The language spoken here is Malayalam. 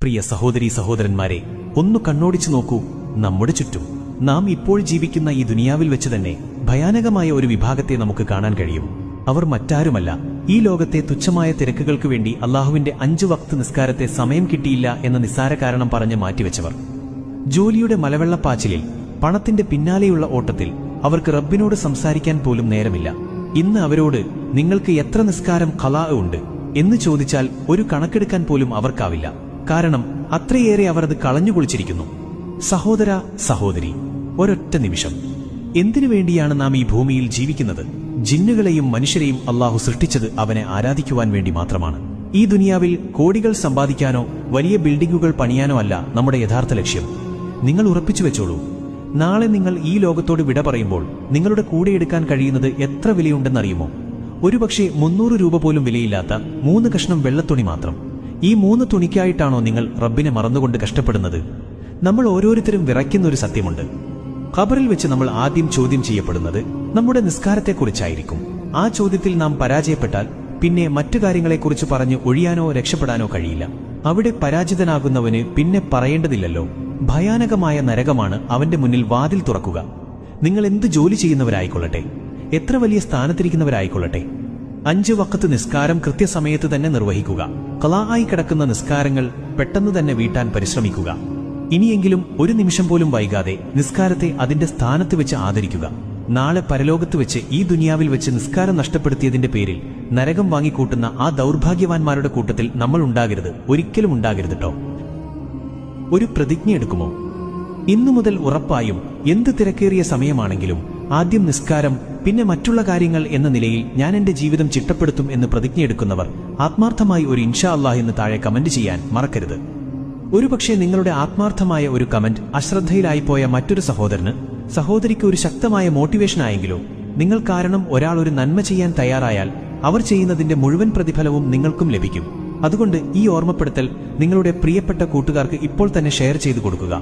പ്രിയ സഹോദരീ സഹോദരന്മാരെ, ഒന്നു കണ്ണോടിച്ചു നോക്കൂ. നമ്മുടെ ചുറ്റും നാം ഇപ്പോൾ ജീവിക്കുന്ന ഈ ദുനിയാവിൽ വെച്ച് തന്നെ ഭയാനകമായ ഒരു വിഭാഗത്തെ നമുക്ക് കാണാൻ കഴിയും. അവർ മറ്റാരുമല്ല, ഈ ലോകത്തെ തുച്ഛമായ തിരക്കുകൾക്ക് വേണ്ടി അള്ളാഹുവിന്റെ 5 വക്ത് നിസ്കാരത്തെ സമയം കിട്ടിയില്ല എന്ന നിസ്സാര കാരണം പറഞ്ഞ് മാറ്റിവെച്ചവർ. ജോലിയുടെ മലവെള്ളപ്പാച്ചിലിൽ, പണത്തിന്റെ പിന്നാലെയുള്ള ഓട്ടത്തിൽ അവർക്ക് റബ്ബിനോട് സംസാരിക്കാൻ പോലും നേരമില്ല. ഇന്ന് അവരോട് നിങ്ങൾക്ക് എത്ര നിസ്കാരം ഖലാ ഉണ്ട് എന്ന് ചോദിച്ചാൽ ഒരു കണക്കെടുക്കാൻ പോലും അവർക്കാവില്ല. കാരണം അത്രയേറെ അവർ അത് കളഞ്ഞുകുളിച്ചിരിക്കുന്നു. സഹോദര സഹോദരി, ഒരൊറ്റ നിമിഷം, എന്തിനു വേണ്ടിയാണ് നാം ഈ ഭൂമിയിൽ ജീവിക്കുന്നത്? ജിന്നുകളെയും മനുഷ്യരെയും അള്ളാഹു സൃഷ്ടിച്ചത് അവനെ ആരാധിക്കുവാൻ വേണ്ടി മാത്രമാണ്. ഈ ദുനിയാവിൽ കോടികൾ സമ്പാദിക്കാനോ വലിയ ബിൽഡിംഗുകൾ പണിയാനോ അല്ല നമ്മുടെ യഥാർത്ഥ ലക്ഷ്യം. നിങ്ങൾ ഉറപ്പിച്ചു വെച്ചോളൂ, നാളെ നിങ്ങൾ ഈ ലോകത്തോട് വിട പറയുമ്പോൾ നിങ്ങളുടെ കൂടെ എടുക്കാൻ കഴിയുന്നത് എത്ര വിലയുണ്ടെന്നറിയുമോ? ഒരുപക്ഷെ 300 രൂപ പോലും വിലയില്ലാത്ത 3 കഷ്ണം വെള്ളത്തുണി മാത്രം. ഈ 3 തുണിക്കായിട്ടാണോ നിങ്ങൾ റബ്ബിനെ മറന്നുകൊണ്ട് കഷ്ടപ്പെടുന്നത്? നമ്മൾ ഓരോരുത്തരും വിറയ്ക്കുന്ന ഒരു സത്യമുണ്ട്. ഖബറിൽ വെച്ച് നമ്മൾ ആദ്യം ചോദ്യം ചെയ്യപ്പെടുന്നത് നമ്മുടെ നിസ്കാരത്തെക്കുറിച്ചായിരിക്കും. ആ ചോദ്യത്തിൽ നാം പരാജയപ്പെട്ടാൽ പിന്നെ മറ്റു കാര്യങ്ങളെക്കുറിച്ച് പറഞ്ഞ് ഒഴിയാനോ രക്ഷപ്പെടാനോ കഴിയില്ല. അവിടെ പരാജിതനാകുന്നവന് പിന്നെ പറയേണ്ടതില്ലല്ലോ. ഭയാനകമായ നരകമാണ് അവന്റെ മുന്നിൽ വാതിൽ തുറക്കുക. നിങ്ങൾ എന്ത് ജോലി ചെയ്യുന്നവരായിക്കൊള്ളട്ടെ, എത്ര വലിയ സ്ഥാനത്തിരിക്കുന്നവരായിക്കൊള്ളട്ടെ, 5 വഖത്ത് നിസ്കാരം കൃത്യസമയത്ത് തന്നെ നിർവഹിക്കുക. ഖലാ ആയി കിടക്കുന്ന നിസ്കാരങ്ങൾ പെട്ടെന്ന് തന്നെ വീട്ടാൻ പരിശ്രമിക്കുക. ഇനിയെങ്കിലും ഒരു നിമിഷം പോലും വൈകാതെ നിസ്കാരത്തെ അതിന്റെ സ്ഥാനത്ത് വെച്ച് ആദരിക്കുക. നാളെ പരലോകത്ത് വെച്ച് ഈ ദുനിയാവിൽ വെച്ച് നിസ്കാരം നഷ്ടപ്പെടുത്തിയതിന്റെ പേരിൽ നരകം വാങ്ങിക്കൂട്ടുന്ന ആ ദൗർഭാഗ്യവാന്മാരുടെ കൂട്ടത്തിൽ നമ്മൾ ഉണ്ടാകരുത്, ഒരിക്കലും ഉണ്ടാകരുത് ട്ടോ. ഒരു പ്രതിജ്ഞ എടുക്കുമോ? ഇന്നു മുതൽ ഉറപ്പായും എന്ത് തിരക്കേറിയ സമയമാണെങ്കിലും ആദ്യം നിസ്കാരം, പിന്നെ മറ്റുള്ള കാര്യങ്ങൾ എന്ന നിലയിൽ ഞാൻ എന്റെ ജീവിതം ചിട്ടപ്പെടുത്തും എന്ന് പ്രതിജ്ഞയെടുക്കുന്നവർ ആത്മാർത്ഥമായി ഒരു ഇൻഷാ അല്ലാഹ് എന്ന് താഴെ കമന്റ് ചെയ്യാൻ മറക്കരുത്. ഒരുപക്ഷെ നിങ്ങളുടെ ആത്മാർത്ഥമായ ഒരു കമന്റ് അശ്രദ്ധയിലായിപ്പോയ മറ്റൊരു സഹോദരിക്ക് ഒരു ശക്തമായ മോട്ടിവേഷൻ ആയെങ്കിലോ. നിങ്ങൾ കാരണം ഒരാൾ ഒരു നന്മ ചെയ്യാൻ തയ്യാറായാൽ അവർ ചെയ്യുന്നതിന്റെ മുഴുവൻ പ്രതിഫലവും നിങ്ങൾക്കും ലഭിക്കും. അതുകൊണ്ട് ഈ ഓർമ്മപ്പെടുത്തൽ നിങ്ങളുടെ പ്രിയപ്പെട്ട കൂട്ടുകാർക്ക് ഇപ്പോൾ തന്നെ ഷെയർ ചെയ്തു കൊടുക്കുക.